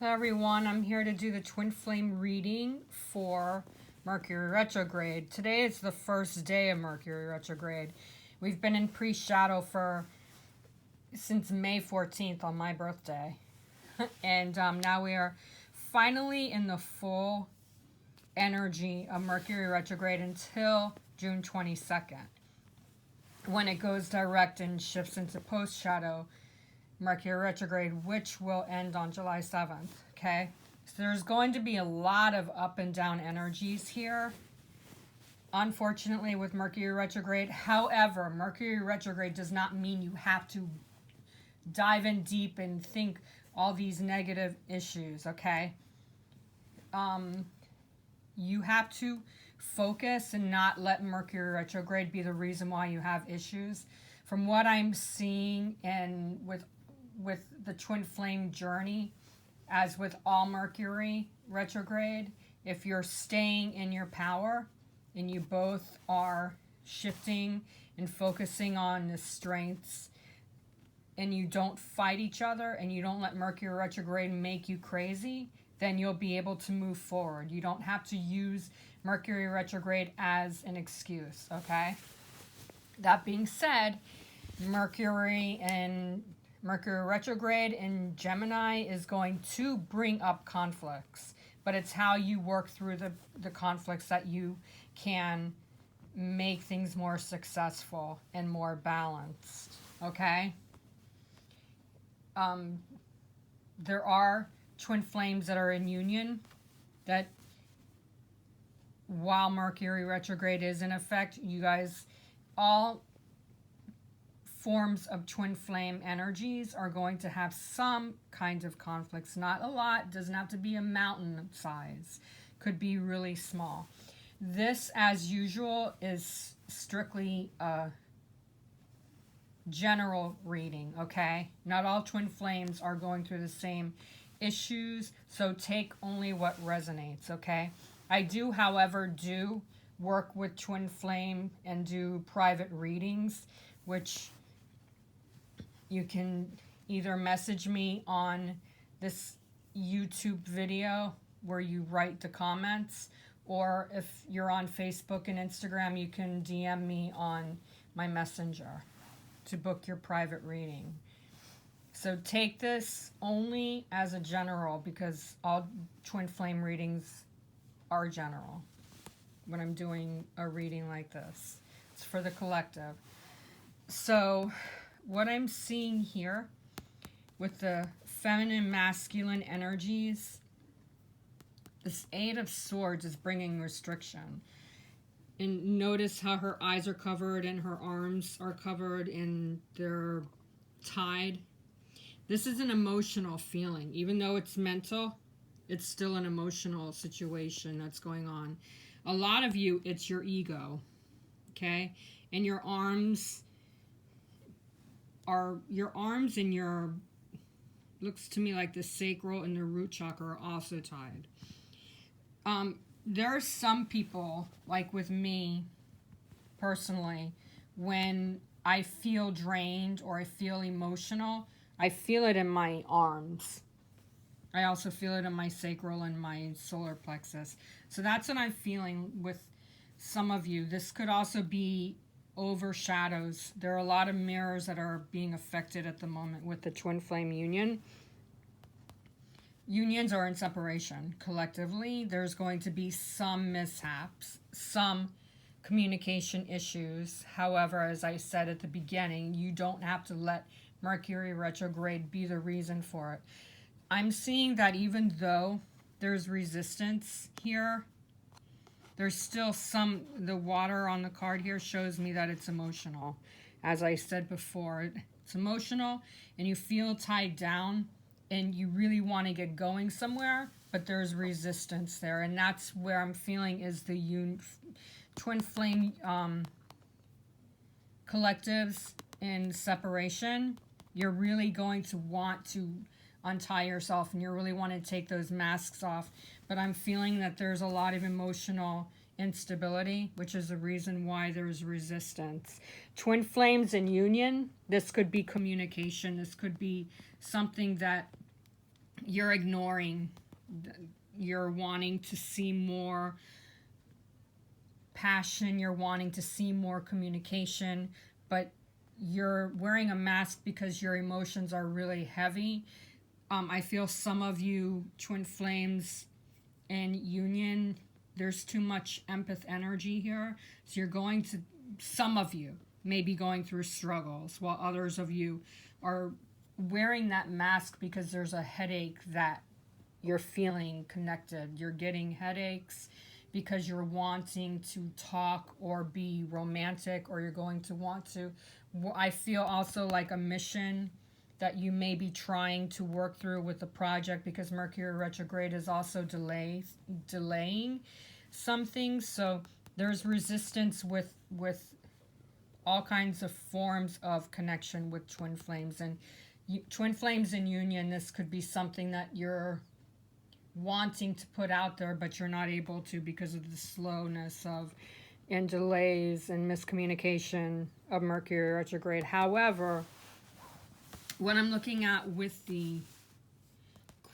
Everyone, I'm here to do the twin flame reading for Mercury retrograde. Today is the first day of Mercury retrograde. We've been in pre-shadow since May 14th on my birthday. And now we are finally in the full energy of Mercury retrograde until June 22nd, when it goes direct and shifts into post-shadow Mercury retrograde, which will end on July 7th, okay? So there's going to be a lot of up and down energies here, unfortunately, with Mercury retrograde. However, Mercury retrograde does not mean you have to dive in deep and think all these negative issues, okay? You have to focus and not let Mercury retrograde be the reason why you have issues. From what I'm seeing and with the twin flame journey, as with all Mercury retrograde, if you're staying in your power and you both are shifting and focusing on the strengths, and you don't fight each other and you don't let Mercury retrograde make you crazy, then you'll be able to move forward. You don't have to use Mercury retrograde as an excuse, okay? That being said, Mercury retrograde in Gemini is going to bring up conflicts, but it's how you work through the conflicts that you can make things more successful and more balanced, okay? There are twin flames that are in union that, while Mercury retrograde is in effect, you guys, all forms of twin flame energies are going to have some kinds of conflicts. Not a lot, doesn't have to be a mountain size, could be really small. This, as usual, is strictly a general reading, okay? Not all twin flames are going through the same issues, so take only what resonates, okay? I do, however, work with twin flame and do private readings, which you can either message me on this YouTube video where you write the comments, or if you're on Facebook and Instagram, you can DM me on my messenger to book your private reading. So take this only as a general, because all twin flame readings are general when I'm doing a reading like this. It's for the collective. So what I'm seeing here with the feminine masculine energies, this Eight of Swords is bringing restriction. And notice how her eyes are covered and her arms are covered and they're tied. This is an emotional feeling. Even though it's mental, it's still an emotional situation that's going on. A lot of you, it's your ego, okay? And your arms and your, looks to me like the sacral and the root chakra are also tied. There are some people, like with me personally, when I feel drained or I feel emotional, I feel it in my arms. I also feel it in my sacral and my solar plexus. So that's what I'm feeling with some of you. This could also be overshadows. There are a lot of mirrors that are being affected at the moment with the twin flame union. Unions are in separation. Collectively, there's going to be some mishaps, some communication issues. However, as I said at the beginning, you don't have to let Mercury retrograde be the reason for it. I'm seeing that even though there's resistance here, there's still the water on the card here shows me that it's emotional. As I said before, it's emotional and you feel tied down and you really want to get going somewhere, but there's resistance there. And that's where I'm feeling is the twin flame collectives in separation. You're really going to want to untie yourself and you really want to take those masks off. But I'm feeling that there's a lot of emotional instability, which is the reason why there's resistance. Twin flames in union, this could be communication. This could be something that you're ignoring, you're wanting to see more passion, you're wanting to see more communication, but you're wearing a mask because your emotions are really heavy. I feel some of you twin flames in union, there's too much empath energy here. So you're going to, some of you may be going through struggles, while others of you are wearing that mask because there's a headache that you're feeling connected. You're getting headaches because you're wanting to talk or be romantic, or you're going to want to. I feel also like a mission that you may be trying to work through with the project, because Mercury retrograde is also delaying some things. So there's resistance with all kinds of forms of connection with twin flames. And twin flames in union, this could be something that you're wanting to put out there, but you're not able to because of the slowness of and delays and miscommunication of Mercury retrograde. However, what I'm looking at with the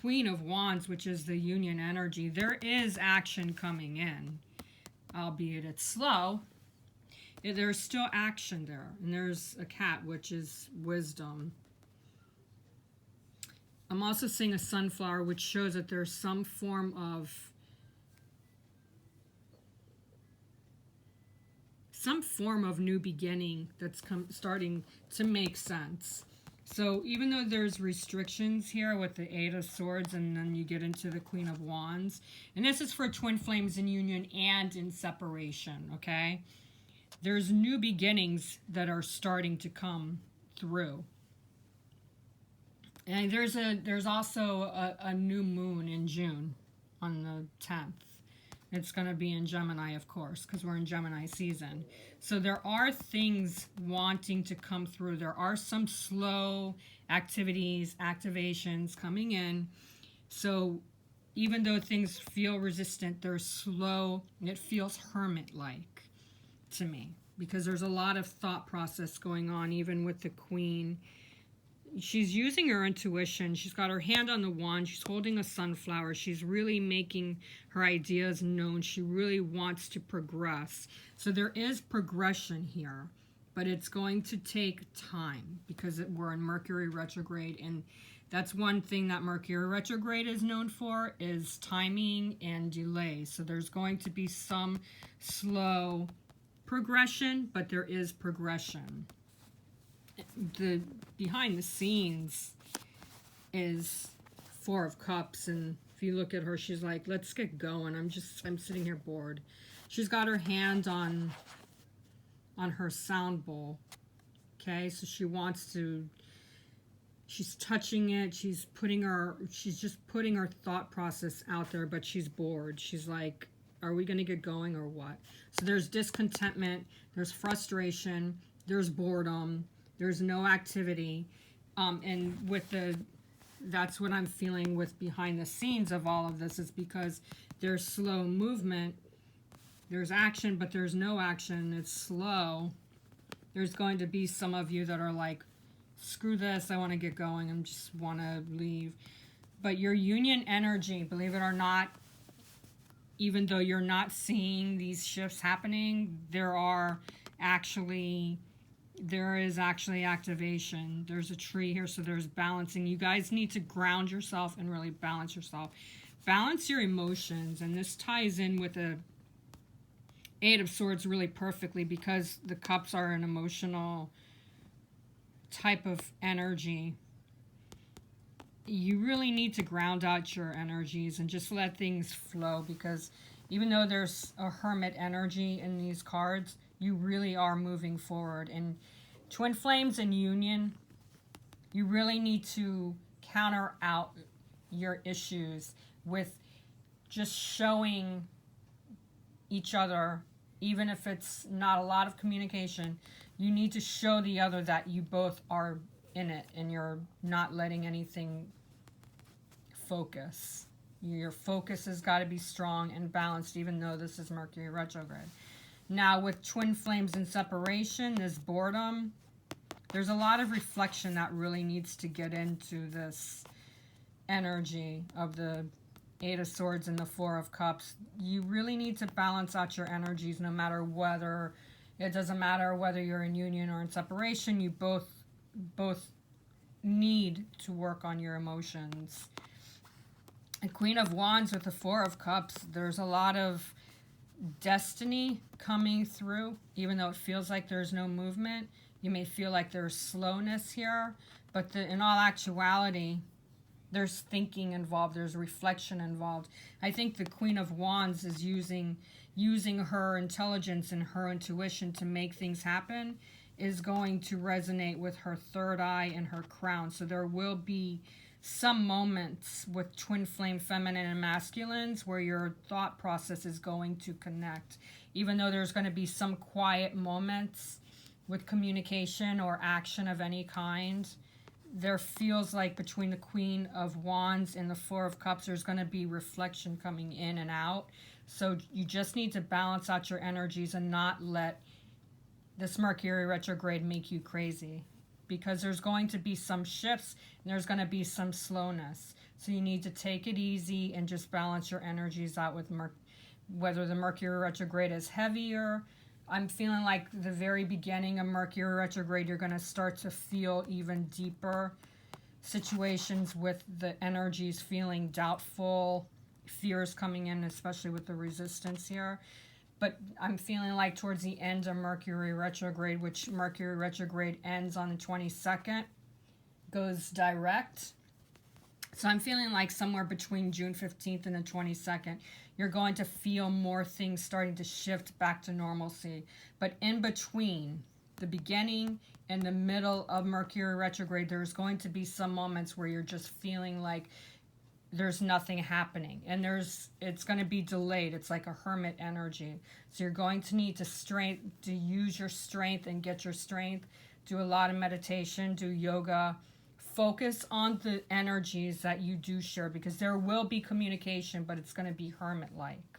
Queen of Wands, which is the union energy, there is action coming in, albeit it's slow. There's still action there. And there's a cat, which is wisdom. I'm also seeing a sunflower, which shows that there's some form of new beginning that's starting to make sense. So even though there's restrictions here with the Eight of Swords, and then you get into the Queen of Wands, and this is for twin flames in union and in separation, okay? There's new beginnings that are starting to come through. And there's also a new moon in June on the 10th. It's going to be in Gemini, of course, because we're in Gemini season. So there are things wanting to come through. There are some slow activities, activations coming in. So even though things feel resistant, they're slow. It feels hermit-like to me, because there's a lot of thought process going on, even with the Queen. She's using her intuition. She's got her hand on the wand. She's holding a sunflower. She's really making her ideas known. She really wants to progress. So there is progression here, but it's going to take time because we're in Mercury retrograde, and that's one thing that Mercury retrograde is known for, is timing and delay. So there's going to be some slow progression, but there is progression. The behind the scenes is Four of Cups, and if you look at her, she's like, let's get going. I'm sitting here bored. She's got her hand on her sound bowl. Okay, so she's touching it, she's just putting her thought process out there, but she's bored. She's like, are we gonna get going or what? So there's discontentment, there's frustration, there's boredom, there's no activity, and that's what I'm feeling with behind the scenes of all of this, is because there's slow movement. There's action, but there's no action. It's slow. There's going to be some of you that are like, screw this, I want to get going, I just want to leave. But your union energy, believe it or not, even though you're not seeing these shifts happening, there is actually activation. There's a tree here, so there's balancing. You guys need to ground yourself and really balance yourself. Balance your emotions, and this ties in with the Eight of Swords really perfectly, because the cups are an emotional type of energy. You really need to ground out your energies and just let things flow, because even though there's a hermit energy in these cards, you really are moving forward. And twin flames in union, you really need to counter out your issues with just showing each other, even if it's not a lot of communication. You need to show the other that you both are in it and you're not letting anything focus. Your focus has got to be strong and balanced, even though this is Mercury retrograde. Now, with twin flames in separation, this boredom, there's a lot of reflection that really needs to get into this energy of the Eight of Swords and the Four of Cups. You really need to balance out your energies no matter whether, it doesn't matter whether you're in union or in separation, you both need to work on your emotions. A Queen of Wands with the Four of Cups, there's a lot of destiny coming through, even though it feels like there's no movement. You may feel like there's slowness here, but in all actuality, there's thinking involved, there's reflection involved. I think the Queen of Wands is using her intelligence and her intuition to make things happen, is going to resonate with her third eye and her crown. So there will be some moments with twin flame feminine and masculines where your thought process is going to connect. Even though there's going to be some quiet moments with communication or action of any kind, there feels like between the Queen of Wands and the Four of Cups, there's going to be reflection coming in and out. So you just need to balance out your energies and not let this Mercury retrograde make you crazy, because there's going to be some shifts and there's going to be some slowness. So you need to take it easy and just balance your energies out with whether the Mercury retrograde is heavier. I'm feeling like the very beginning of Mercury retrograde, you're going to start to feel even deeper situations with the energies feeling doubtful, fears coming in, especially with the resistance here. But I'm feeling like towards the end of Mercury retrograde, which Mercury retrograde ends on the 22nd, goes direct. So I'm feeling like somewhere between June 15th and the 22nd, you're going to feel more things starting to shift back to normalcy. But in between the beginning and the middle of Mercury retrograde, there's going to be some moments where you're just feeling like there's nothing happening, and it's going to be delayed. It's like a hermit energy. So you're going to need to use your strength and get your strength. Do a lot of meditation, do yoga. Focus on the energies that you do share, because there will be communication, but it's going to be hermit-like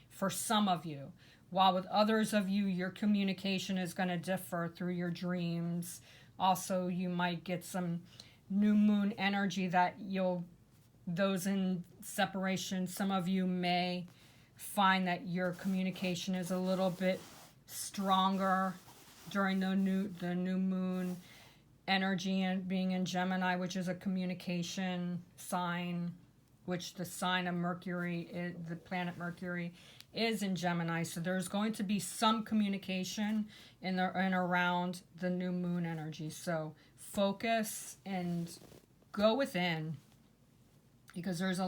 for some of you. While with others of you, your communication is going to differ through your dreams. Also, you might get some new moon energy that those in separation, some of you may find that your communication is a little bit stronger during the new moon energy, and being in Gemini, which is a communication sign, which the sign of Mercury, the planet Mercury, is in Gemini. So there's going to be some communication in and around the new moon energy. So focus and go within, because there's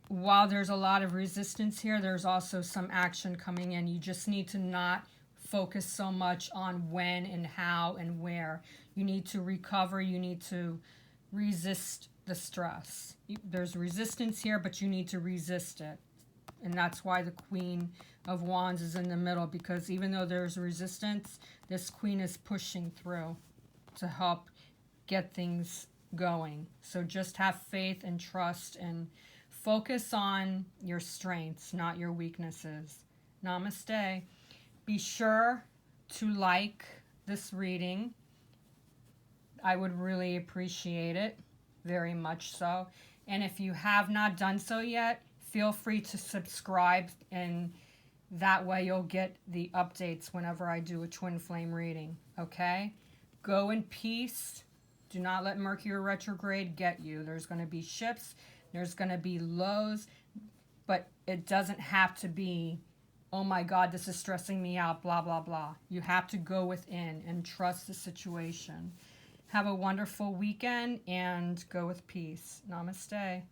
while there's a lot of resistance here, there's also some action coming in. You just need to not focus so much on when and how and where. You need to recover. You need to resist the stress. There's resistance here, but you need to resist it. And that's why the Queen of Wands is in the middle, because even though there's resistance, this Queen is pushing through to help get things going. So just have faith and trust and focus on your strengths, not your weaknesses. Namaste. Be sure to like this reading. I would really appreciate it, very much so. And if you have not done so yet, feel free to subscribe, and that way you'll get the updates whenever I do a twin flame reading, okay? Go in peace. Do not let Mercury retrograde get you. There's going to be shifts. There's going to be lows. But it doesn't have to be, oh my God, this is stressing me out, blah, blah, blah. You have to go within and trust the situation. Have a wonderful weekend and go with peace. Namaste.